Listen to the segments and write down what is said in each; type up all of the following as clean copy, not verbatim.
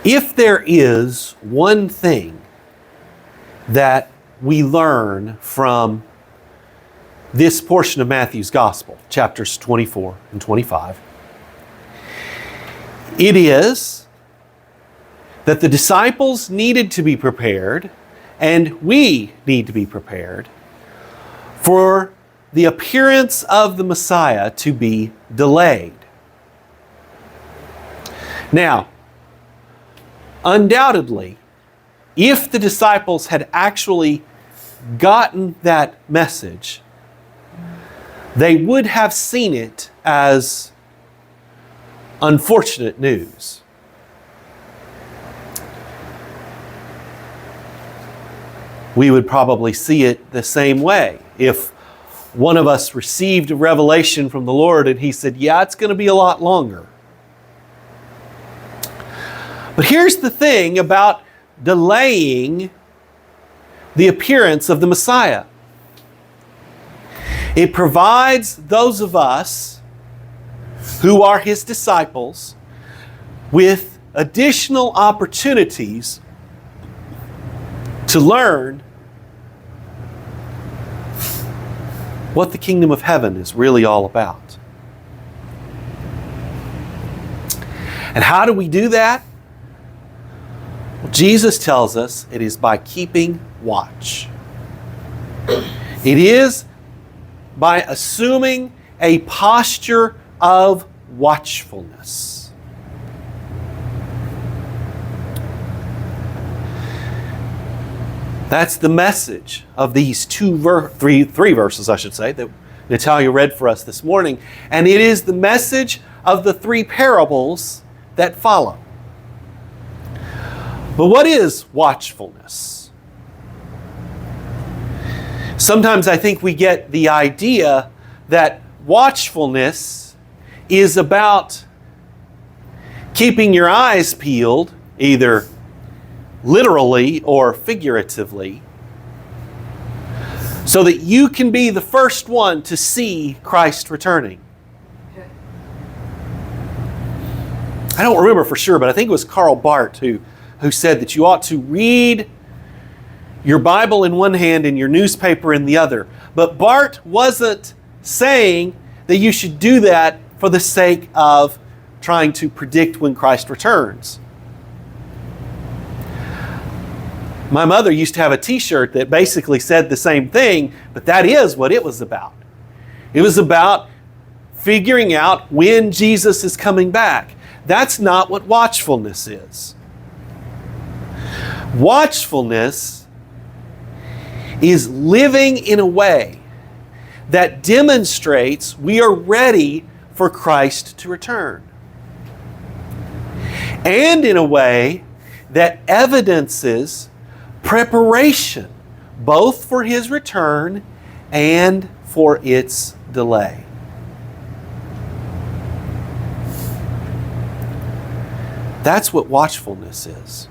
If there is one thing that we learn from this portion of Matthew's Gospel, chapters 24 and 25, it is that the disciples needed to be prepared, and we need to be prepared for the appearance of the Messiah to be delayed. Now, undoubtedly, if the disciples had actually gotten that message, they would have seen it as unfortunate news. We would probably see it the same way. If one of us received a revelation from the Lord and He said, yeah, it's going to be a lot longer. But here's the thing about delaying the appearance of the Messiah. It provides those of us who are His disciples with additional opportunities to learn what the kingdom of heaven is really all about. And how do we do that? Well, Jesus tells us it is by keeping watch. It is by assuming a posture of watchfulness. That's the message of these three verses, I should say, that Natalia read for us this morning. And it is the message of the three parables that follow. But what is watchfulness? Sometimes I think we get the idea that watchfulness is about keeping your eyes peeled, either literally or figuratively, so that you can be the first one to see Christ returning. I don't remember for sure, but I think it was Karl Barth who said that you ought to read your Bible in one hand and your newspaper in the other. But Barth wasn't saying that you should do that for the sake of trying to predict when Christ returns. My mother used to have a t-shirt that basically said the same thing, but that is what it was about. It was about figuring out when Jesus is coming back. That's not what watchfulness is. Watchfulness is living in a way that demonstrates we are ready for Christ to return. And in a way that evidences preparation, both for His return and for its delay. That's what watchfulness is.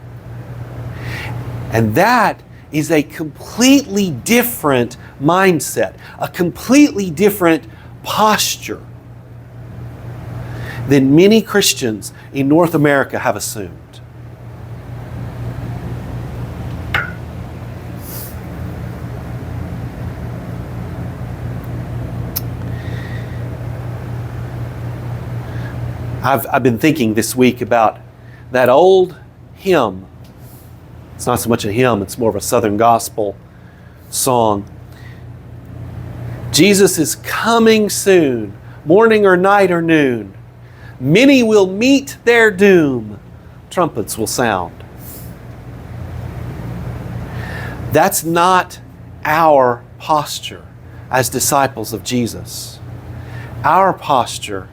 And that is a completely different mindset, a completely different posture than many Christians in North America have assumed. I've been thinking this week about that old hymn. It's not so much a hymn, it's more of a Southern gospel song. Jesus is coming soon, morning or night or noon. Many will meet their doom. Trumpets will sound. That's not our posture as disciples of Jesus. Our posture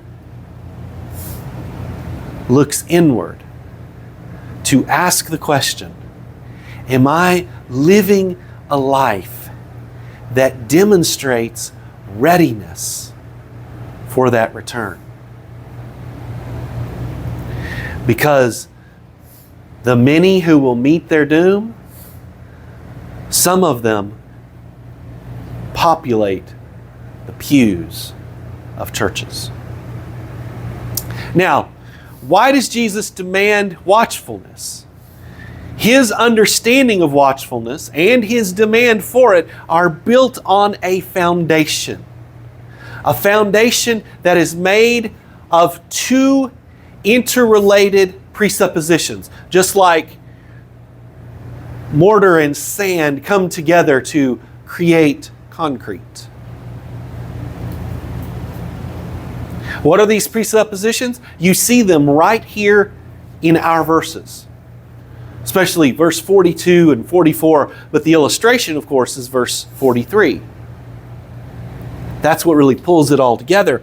looks inward to ask the question, am I living a life that demonstrates readiness for that return? Because the many who will meet their doom, some of them populate the pews of churches. Now, Why does Jesus demand watchfulness? His understanding of watchfulness and his demand for it are built on a foundation. A foundation that is made of two interrelated presuppositions, just like mortar and sand come together to create concrete. What are these presuppositions? You see them right here in our verses, especially verse 42 and 44, but the illustration, of course, is verse 43. That's what really pulls it all together.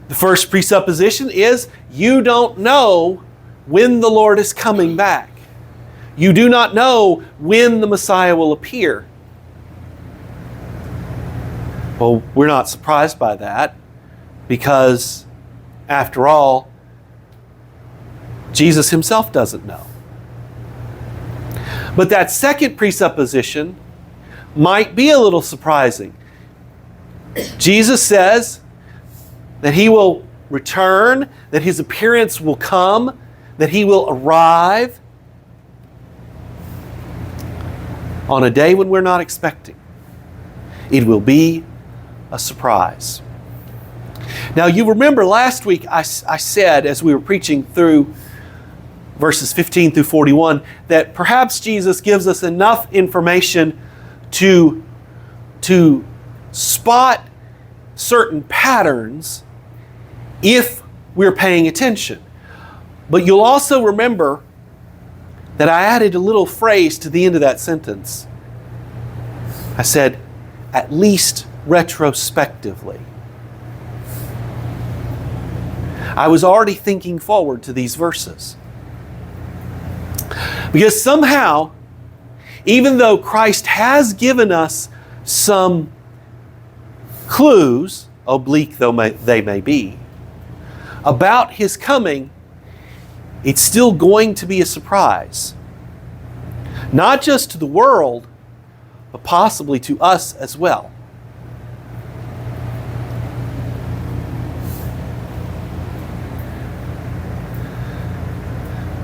The first presupposition is you don't know when the Lord is coming back. You do not know when the Messiah will appear. Well, we're not surprised by that because, after all, Jesus himself doesn't know. But that second presupposition might be a little surprising. Jesus says that he will return, that his appearance will come, that he will arrive on a day when we're not expecting. It will be a surprise. Now, you remember last week I said, as we were preaching through verses 15 through 41, that perhaps Jesus gives us enough information to spot certain patterns if we're paying attention. But you'll also remember that I added a little phrase to the end of that sentence. I said, at least retrospectively. I was already thinking forward to these verses. Because somehow, even though Christ has given us some clues, oblique though they may be, about his coming, it's still going to be a surprise. Not just to the world, but possibly to us as well.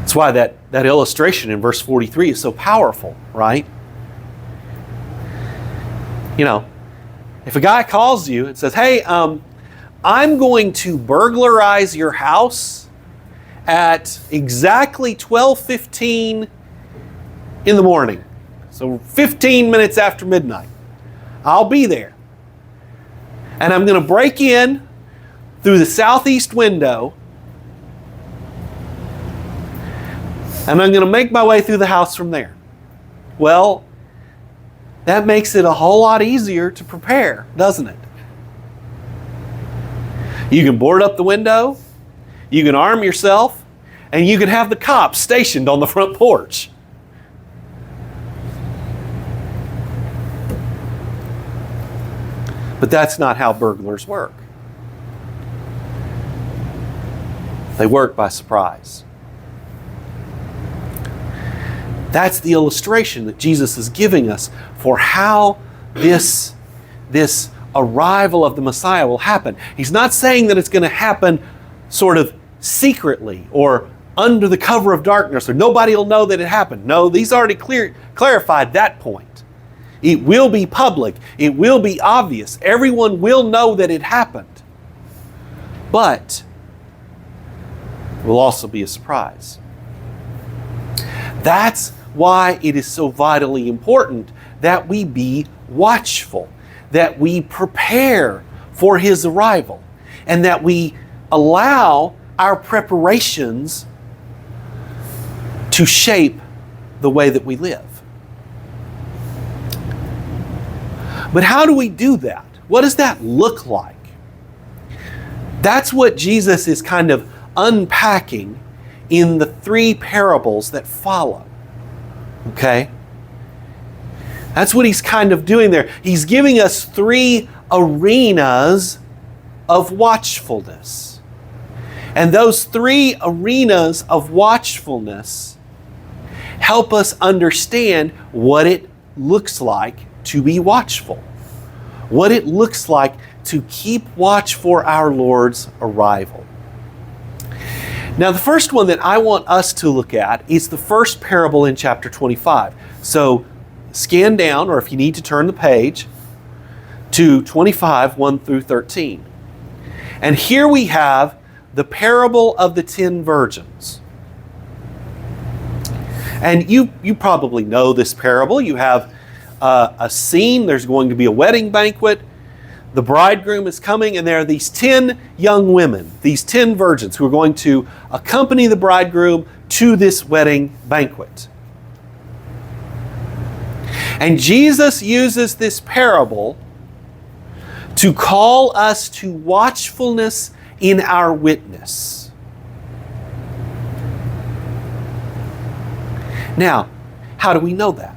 That's why that illustration in verse 43 is so powerful, right? You know, if a guy calls you and says, hey, I'm going to burglarize your house at exactly 12:15 in the morning. So 15 minutes after midnight. I'll be there. And I'm going to break in through the southeast window. And I'm going to make my way through the house from there. Well, that makes it a whole lot easier to prepare, doesn't it? You can board up the window, you can arm yourself, and you can have the cops stationed on the front porch. But that's not how burglars work. They work by surprise. That's the illustration that Jesus is giving us for how this arrival of the Messiah will happen. He's not saying that it's going to happen sort of secretly or under the cover of darkness or nobody will know that it happened. No, these already clarified that point. It will be public. It will be obvious. Everyone will know that it happened. But it will also be a surprise. That's why it is so vitally important that we be watchful, that we prepare for his arrival, and that we allow our preparations to shape the way that we live. But how do we do that? What does that look like? That's what Jesus is kind of unpacking in the three parables that follow. Okay? That's what he's kind of doing there. He's giving us three arenas of watchfulness. And those three arenas of watchfulness help us understand what it looks like to be watchful. What it looks like to keep watch for our Lord's arrival. Now, the first one that I want us to look at is the first parable in chapter 25. So scan down, or if you need to turn the page, to 25, 1 through 13. And here we have the parable of the 10 virgins. And you probably know this parable. You have a scene. There's going to be a wedding banquet. The bridegroom is coming, and there are these 10 young women, these 10 virgins who are going to accompany the bridegroom to this wedding banquet. And Jesus uses this parable to call us to watchfulness in our witness. Now, how do we know that?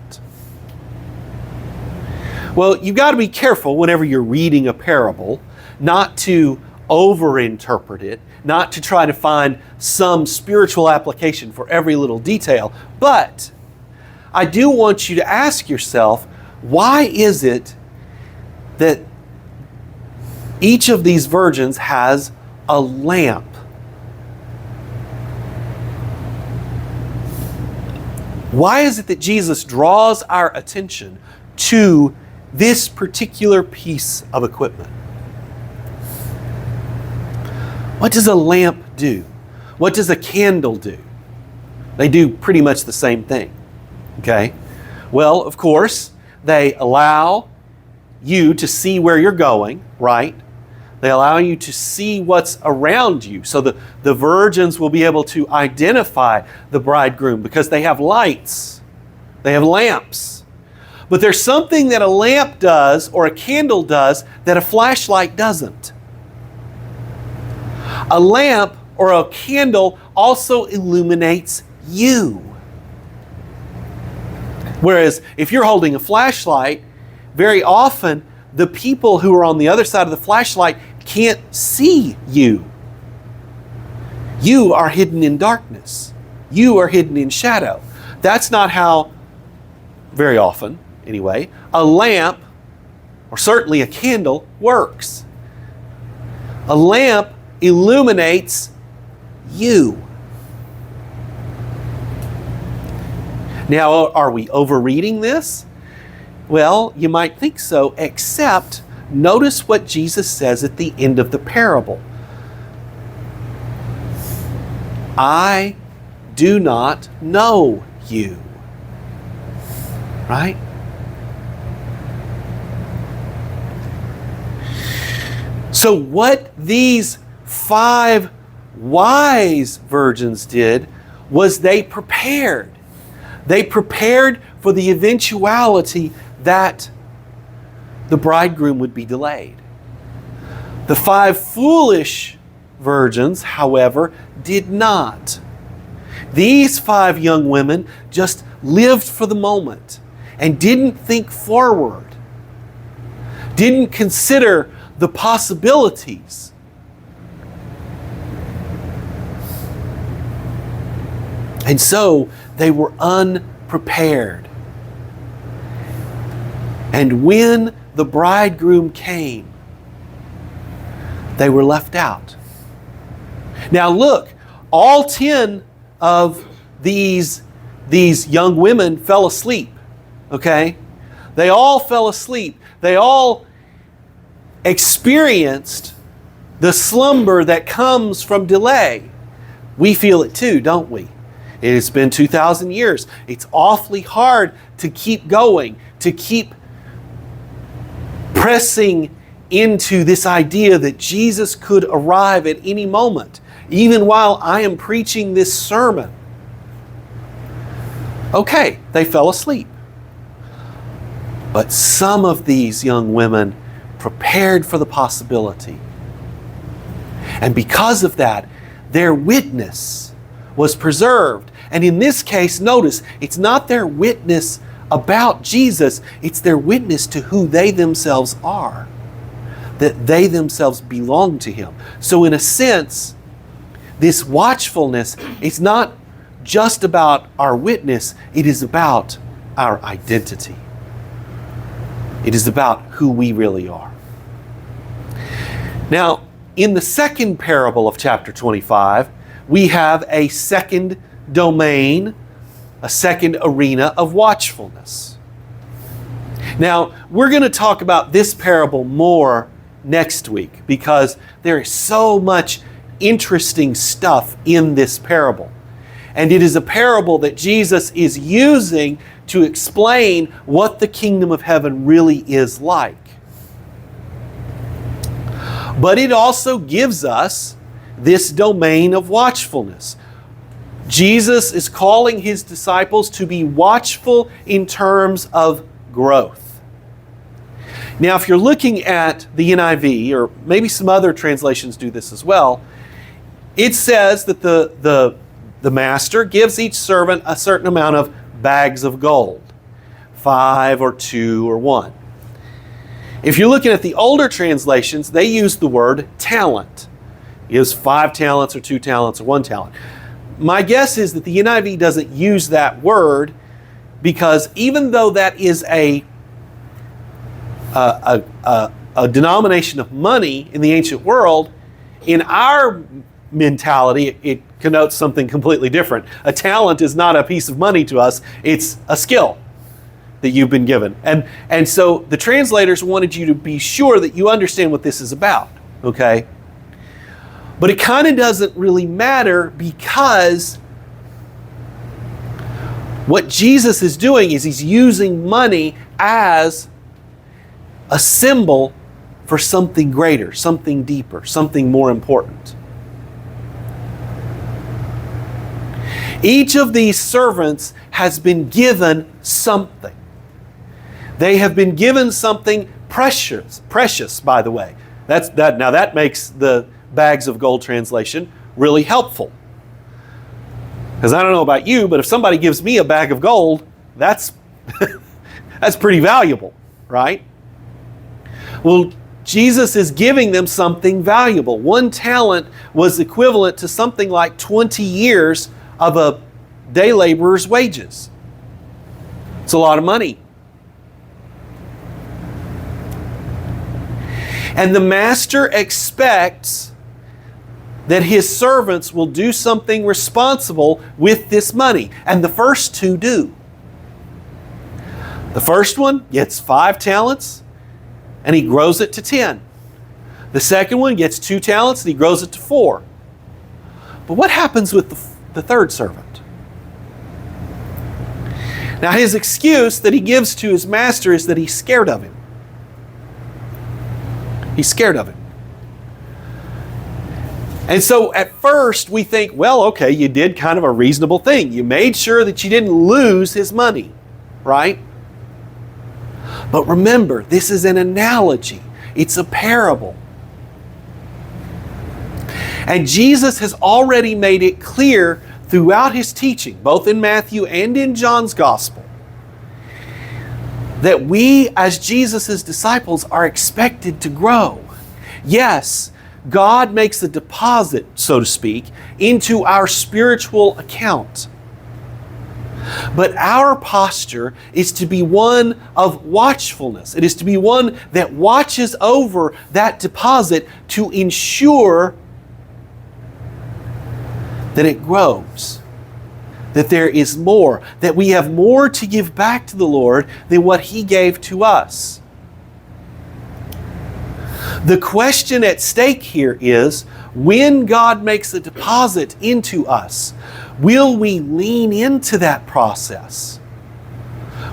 Well, you've got to be careful whenever you're reading a parable not to overinterpret it, not to try to find some spiritual application for every little detail. But I do want you to ask yourself, why is it that each of these virgins has a lamp? Why is it that Jesus draws our attention to this particular piece of equipment? What does a lamp do? What does a candle do? They do pretty much the same thing. Okay? Well, of course, they allow you to see where you're going, right? They allow you to see what's around you. So the virgins will be able to identify the bridegroom because they have lights. They have lamps. But there's something that a lamp does or a candle does that a flashlight doesn't. A lamp or a candle also illuminates you. Whereas if you're holding a flashlight, very often the people who are on the other side of the flashlight can't see you. You are hidden in darkness. You are hidden in shadow. That's not how, very often anyway, a lamp, or certainly a candle, works. A lamp illuminates you. Now, are we overreading this? Well, you might think so, except notice what Jesus says at the end of the parable. I do not know you. Right? So what these 5 wise virgins did was they prepared. They prepared for the eventuality that the bridegroom would be delayed. The 5 foolish virgins, however, did not. These 5 young women just lived for the moment and didn't think forward, didn't consider the possibilities. And so they were unprepared. And when the bridegroom came, they were left out. Now look, all 10 of these young women fell asleep. Okay? They all fell asleep. They all experienced the slumber that comes from delay. We feel it too, don't we? It has been 2,000 years. It's awfully hard to keep going, to keep pressing into this idea that Jesus could arrive at any moment, even while I am preaching this sermon. Okay, they fell asleep. But some of these young women prepared for the possibility. And because of that, their witness was preserved. And in this case, notice, it's not their witness about Jesus, it's their witness to who they themselves are, that they themselves belong to Him. So in a sense, this watchfulness is not just about our witness, it is about our identity. It is about who we really are. Now, in the second parable of chapter 25, we have a second domain, a second arena of watchfulness. Now, we're going to talk about this parable more next week because there is so much interesting stuff in this parable. And it is a parable that Jesus is using to explain what the kingdom of heaven really is like. But it also gives us this domain of watchfulness. Jesus is calling his disciples to be watchful in terms of growth. Now, if you're looking at the NIV, or maybe some other translations do this as well, it says that the master gives each servant a certain amount of bags of gold, 5 or 2 or 1. If you're looking at the older translations, they use the word talent. It is 5 talents or 2 talents or 1 talent. My guess is that the NIV doesn't use that word because even though that is a denomination of money in the ancient world, in our mentality, it connotes something completely different. A talent is not a piece of money to us, it's a skill that you've been given. And so the translators wanted you to be sure that you understand what this is about, okay? But it kind of doesn't really matter because what Jesus is doing is he's using money as a symbol for something greater, something deeper, something more important. Each of these servants has been given something. They have been given something precious, by the way. Now that makes the bags of gold translation really helpful. Because I don't know about you, but if somebody gives me a bag of gold, that's that's pretty valuable, right? Well, Jesus is giving them something valuable. 1 talent was equivalent to something like 20 years of a day laborer's wages. It's a lot of money. And the master expects that his servants will do something responsible with this money. And the first 2 do. The first one gets 5 talents and he grows it to 10. The second one gets 2 talents and he grows it to 4. But what happens with the third servant? Now, his excuse that he gives to his master is that he's scared of him. He's scared of him. And so at first we think, well, okay, you did kind of a reasonable thing. You made sure that you didn't lose his money, right? But remember, this is an analogy. It's a parable. And Jesus has already made it clear throughout his teaching, both in Matthew and in John's Gospel, that we as Jesus' disciples are expected to grow. Yes, God makes a deposit, so to speak, into our spiritual account. But our posture is to be one of watchfulness. It is to be one that watches over that deposit to ensure that it grows, that there is more, that we have more to give back to the Lord than what He gave to us. The question at stake here is, when God makes a deposit into us, will we lean into that process?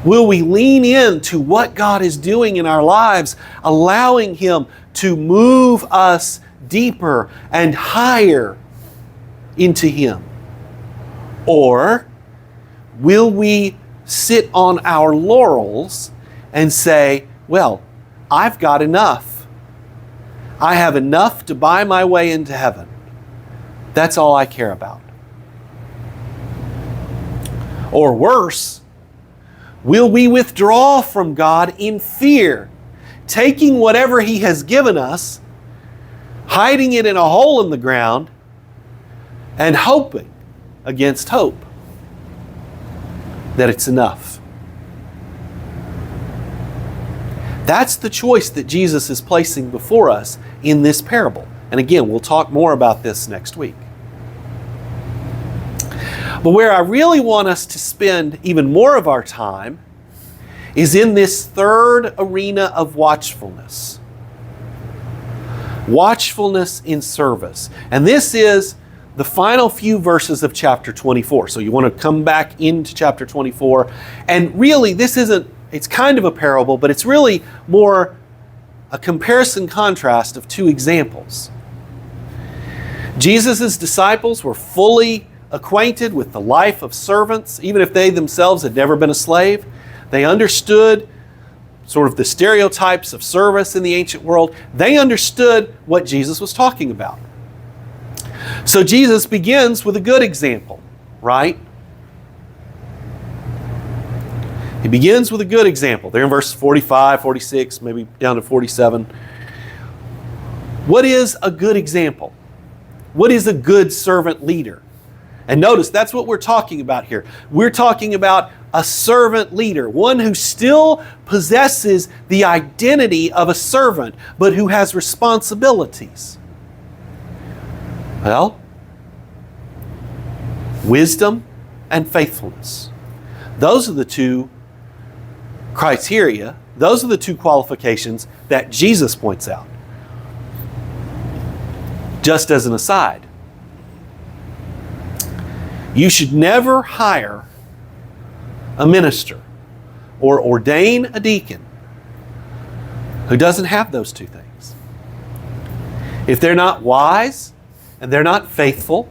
Will we lean into what God is doing in our lives, allowing Him to move us deeper and higher into Him? Or will we sit on our laurels and say, well, I've got enough. I have enough to buy my way into heaven. That's all I care about. Or worse, will we withdraw from God in fear, taking whatever He has given us, hiding it in a hole in the ground, and hoping against hope that it's enough? That's the choice that Jesus is placing before us in this parable. And again, we'll talk more about this next week. But where I really want us to spend even more of our time is in this third arena of watchfulness. Watchfulness in service. And this is the final few verses of chapter 24. So you want to come back into chapter 24. And really, it's kind of a parable, but it's really more a comparison contrast of two examples. Jesus' disciples were fully acquainted with the life of servants, even if they themselves had never been a slave. They understood sort of the stereotypes of service in the ancient world. They understood what Jesus was talking about. So Jesus begins with a good example, right? He begins with a good example. There in verse 45, 46, maybe down to 47. What is a good example? What is a good servant leader? And notice, that's what we're talking about here. We're talking about a servant leader, one who still possesses the identity of a servant, but who has responsibilities. Well, wisdom and faithfulness. Those are the two criteria, those are the two qualifications that Jesus points out. Just as an aside, you should never hire a minister or ordain a deacon who doesn't have those two things. If they're not wise and they're not faithful,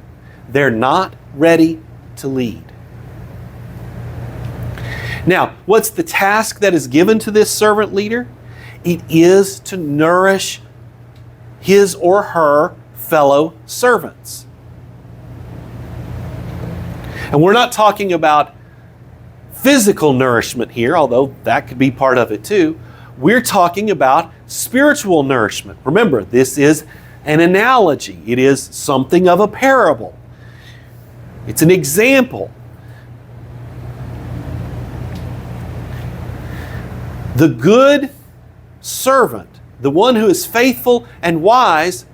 they're not ready to lead. Now, what's the task that is given to this servant leader? It is to nourish his or her fellow servants. And we're not talking about physical nourishment here, although that could be part of it too. We're talking about spiritual nourishment. Remember, this is an analogy. It is something of a parable. It's an example. The good servant, the one who is faithful and wise,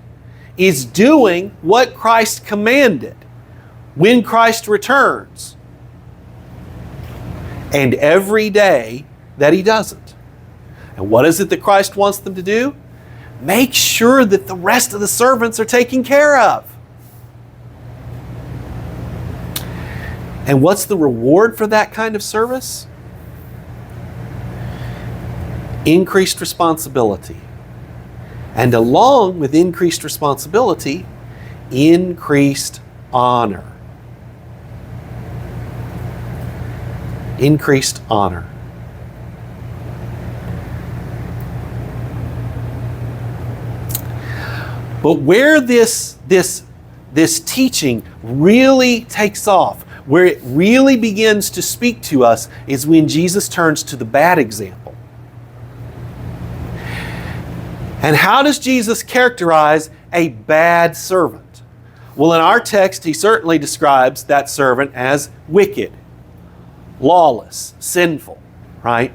is doing what Christ commanded when Christ returns. And every day that he doesn't. And what is it that Christ wants them to do? Make sure that the rest of the servants are taken care of. And what's the reward for that kind of service? Increased responsibility. And along with increased responsibility, increased honor. Increased honor. But where this teaching really takes off, where it really begins to speak to us, is when Jesus turns to the bad example. And how does Jesus characterize a bad servant? Well, in our text, he certainly describes that servant as wicked, lawless, sinful, right?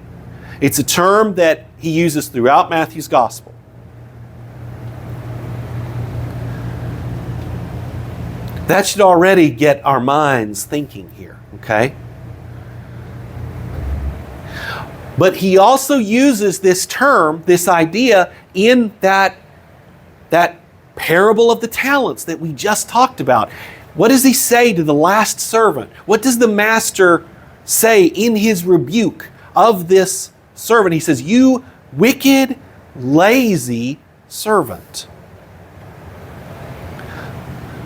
It's a term that he uses throughout Matthew's gospel. That should already get our minds thinking here, okay? But he also uses this term, this idea, in that parable of the talents that we just talked about. What does he say to the last servant? What does the master say in his rebuke of this servant? He says, "You wicked, lazy servant."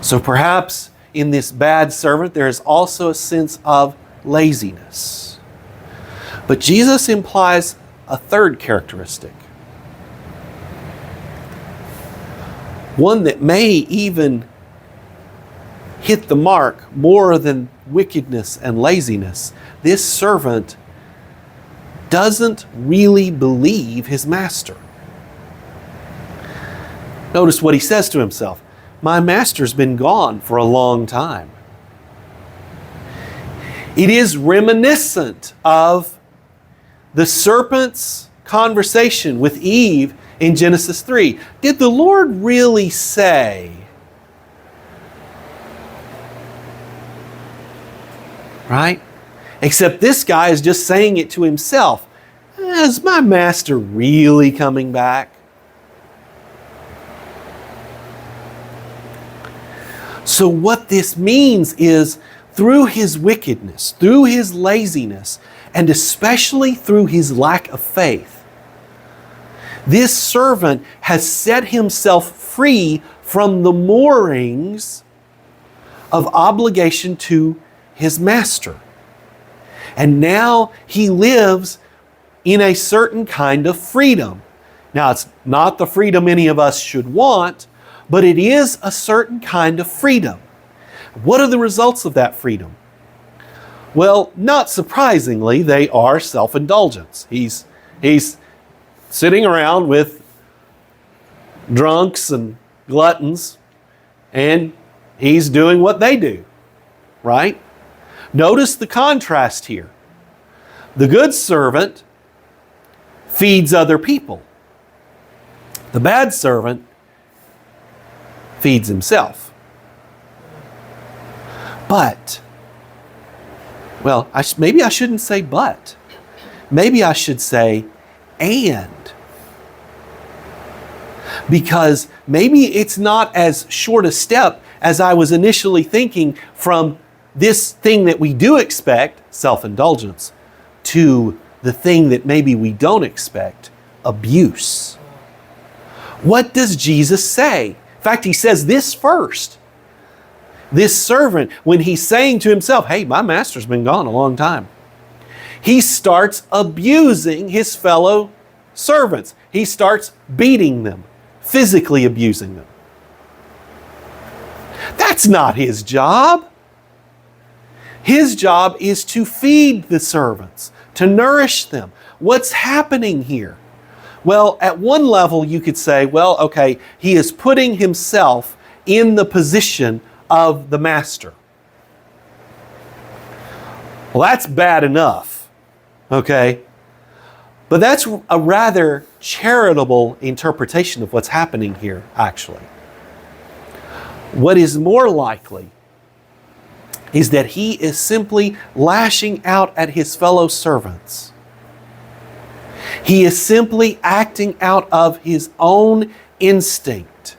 So perhaps in this bad servant there is also a sense of laziness. But Jesus implies a third characteristic. One that may even hit the mark more than wickedness and laziness. This servant doesn't really believe his master. Notice what he says to himself. My master's been gone for a long time. It is reminiscent of the serpent's conversation with Eve in Genesis 3. Did the Lord really say? right? Except this guy is just saying it to himself. Is my master really coming back? So what this means is, through his wickedness, through his laziness, and especially through his lack of faith, this servant has set himself free from the moorings of obligation to his master. And now he lives in a certain kind of freedom. Now, it's not the freedom any of us should want, but it is a certain kind of freedom. What are the results of that freedom? Well, not surprisingly, they are self-indulgence. He's sitting around with drunks and gluttons, and he's doing what they do, right? Notice the contrast here. The good servant feeds other people. The bad servant feeds himself. But, well, maybe I shouldn't say but. Maybe I should say and. Because maybe it's not as short a step as I was initially thinking from this thing that we do expect, self-indulgence, to the thing that maybe we don't expect, abuse. What does Jesus say? In fact, he says this first. This servant, when he's saying to himself, hey, my master's been gone a long time, he starts abusing his fellow servants. He starts beating them, physically abusing them. That's not his job. His job is to feed the servants, to nourish them. What's happening here? Well, at one level you could say, well, okay, he is putting himself in the position of the master. Well, that's bad enough, okay? But that's a rather charitable interpretation of what's happening here, actually. What is more likely is that he is simply lashing out at his fellow servants. He is simply acting out of his own instinct,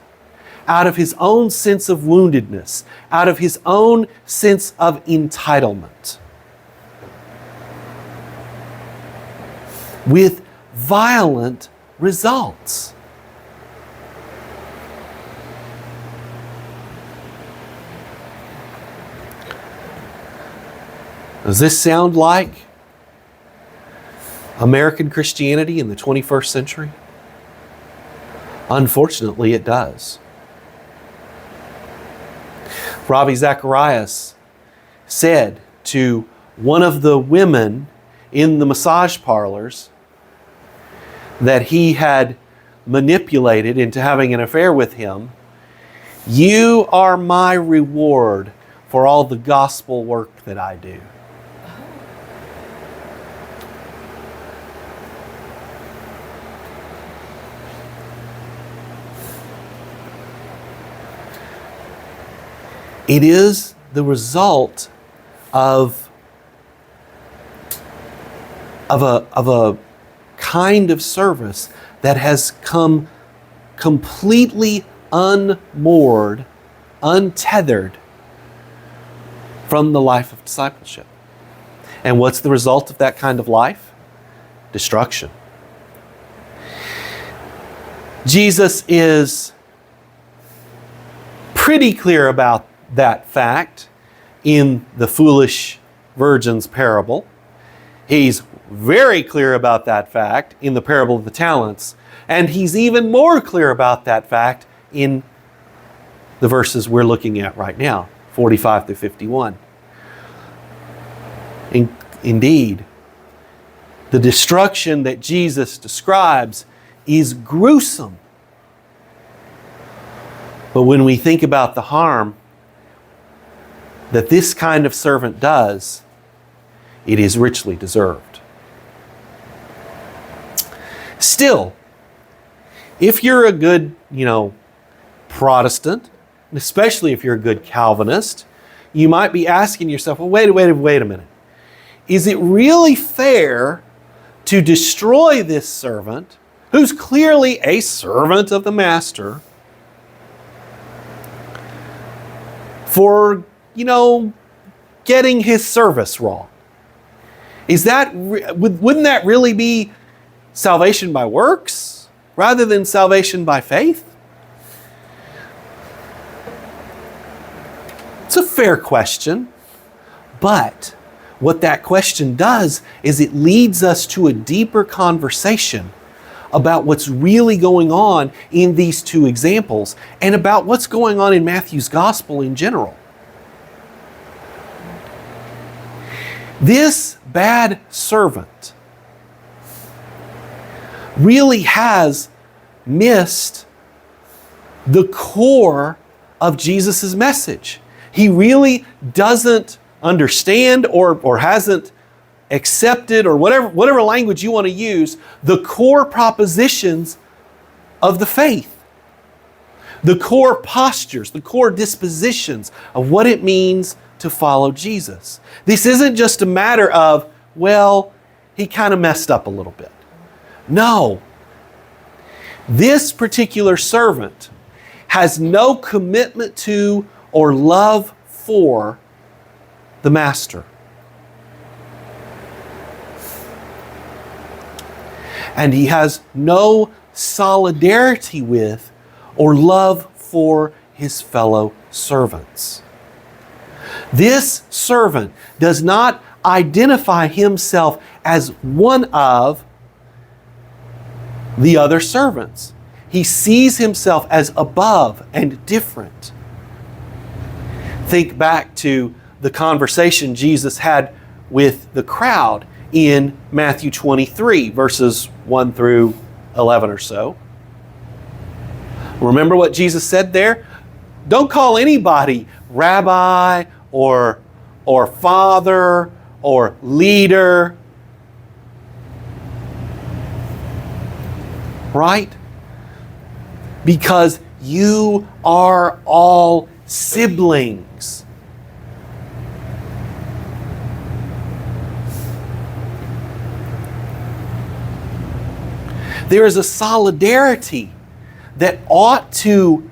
out of his own sense of woundedness, out of his own sense of entitlement, with violent results. Does this sound like American Christianity in the 21st century? Unfortunately, it does. Ravi Zacharias said to one of the women in the massage parlors that he had manipulated into having an affair with him, "You are my reward for all the gospel work that I do." It is the result of a kind of service that has come completely unmoored, untethered from the life of discipleship. And what's the result of that kind of life? Destruction. Jesus is pretty clear about that fact in the foolish virgin's parable. He's very clear about that fact in the parable of the talents. And he's even more clear about that fact in the verses we're looking at right now, 45 through 51. Indeed, the destruction that Jesus describes is gruesome. But when we think about the harm that this kind of servant does, it is richly deserved. Still, if you're a good, Protestant, and especially if you're a good Calvinist, you might be asking yourself, well, wait a minute. Is it really fair to destroy this servant, who's clearly a servant of the master, for, getting his service wrong? Wouldn't that really be salvation by works rather than salvation by faith? It's a fair question, but what that question does is it leads us to a deeper conversation about what's really going on in these two examples and about what's going on in Matthew's gospel in general. This bad servant really has missed the core of Jesus' message. He really doesn't understand or hasn't accepted, or whatever language you want to use, the core propositions of the faith. The core postures, the core dispositions of what it means to follow Jesus. This isn't just a matter of, well, he kind of messed up a little bit. No. This particular servant has no commitment to or love for the master. And he has no solidarity with or love for his fellow servants. This servant does not identify himself as one of the other servants. He sees himself as above and different. Think back to the conversation Jesus had with the crowd in Matthew 23, verses 1 through 11 or so. Remember what Jesus said there? Don't call anybody rabbi or father or leader. Right? Because you are all siblings. There is a solidarity that ought to,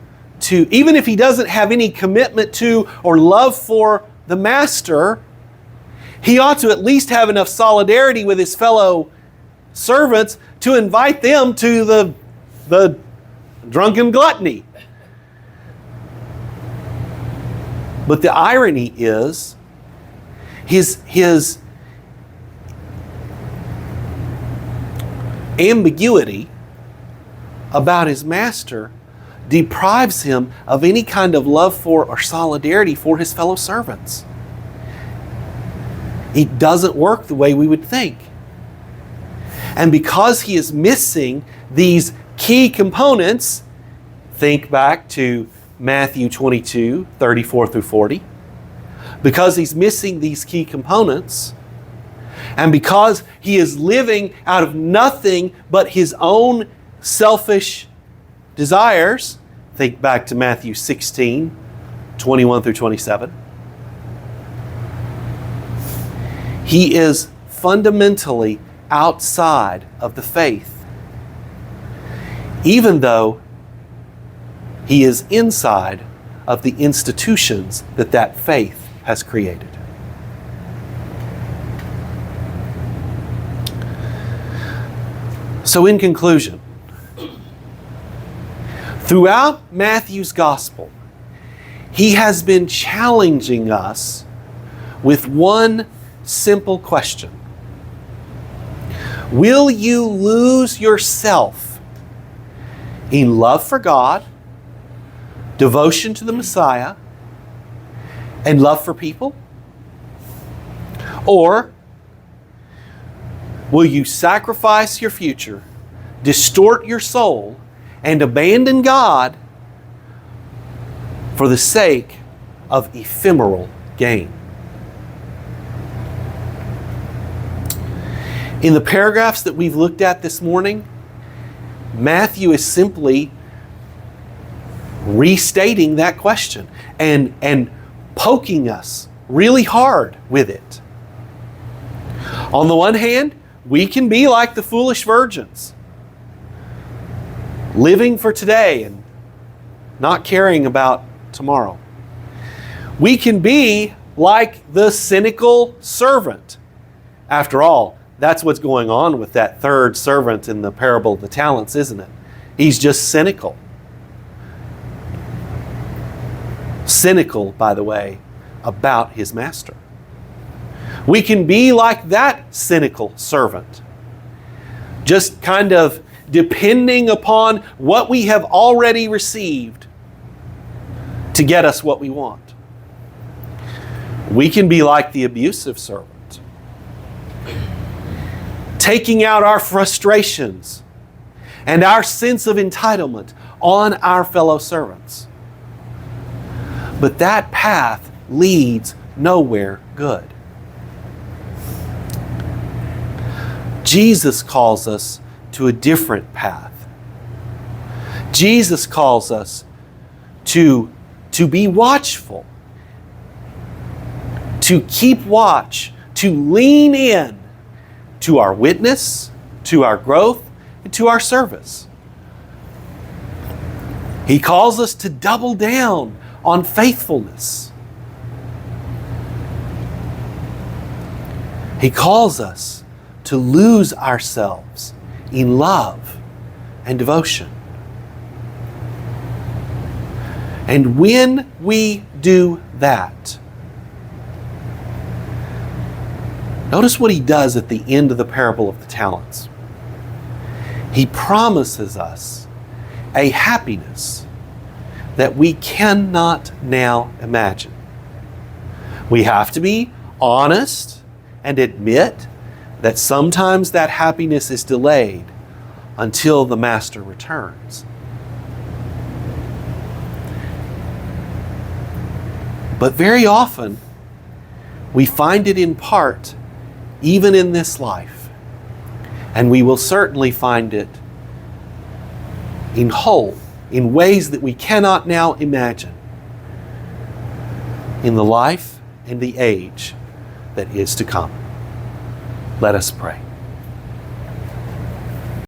even if he doesn't have any commitment to or love for the master, he ought to at least have enough solidarity with his fellow servants to invite them to the drunken gluttony. But the irony is, his ambiguity about his master deprives him of any kind of love for or solidarity for his fellow servants. It doesn't work the way we would think. And because he is missing these key components, think back to Matthew 22, 34 through 40. Because he's missing these key components, and because he is living out of nothing but his own selfish desires, think back to Matthew 16, 21 through 27. He is fundamentally outside of the faith, even though he is inside of the institutions that faith has created. So in conclusion, throughout Matthew's gospel, he has been challenging us with one simple question. Will you lose yourself in love for God, devotion to the Messiah, and love for people? Or will you sacrifice your future, distort your soul, and abandon God for the sake of ephemeral gain? In the paragraphs that we've looked at this morning, Matthew is simply restating that question and poking us really hard with it. On the one hand, we can be like the foolish virgins, living for today and not caring about tomorrow. We can be like the cynical servant. After all, that's what's going on with that third servant in the parable of the talents, isn't it? He's just cynical. Cynical, by the way, about his master. We can be like that cynical servant, just kind of depending upon what we have already received to get us what we want. We can be like the abusive servant, taking out our frustrations and our sense of entitlement on our fellow servants. But that path leads nowhere good. Jesus calls us to a different path. Jesus calls us to be watchful, to keep watch, to lean in to our witness, to our growth, and to our service. He calls us to double down on faithfulness. He calls us to lose ourselves in love and devotion. And when we do that, notice what he does at the end of the parable of the talents. He promises us a happiness that we cannot now imagine. We have to be honest and admit that sometimes that happiness is delayed until the master returns. But very often, we find it in part, even in this life. And we will certainly find it in whole, in ways that we cannot now imagine, in the life and the age that is to come. Let us pray.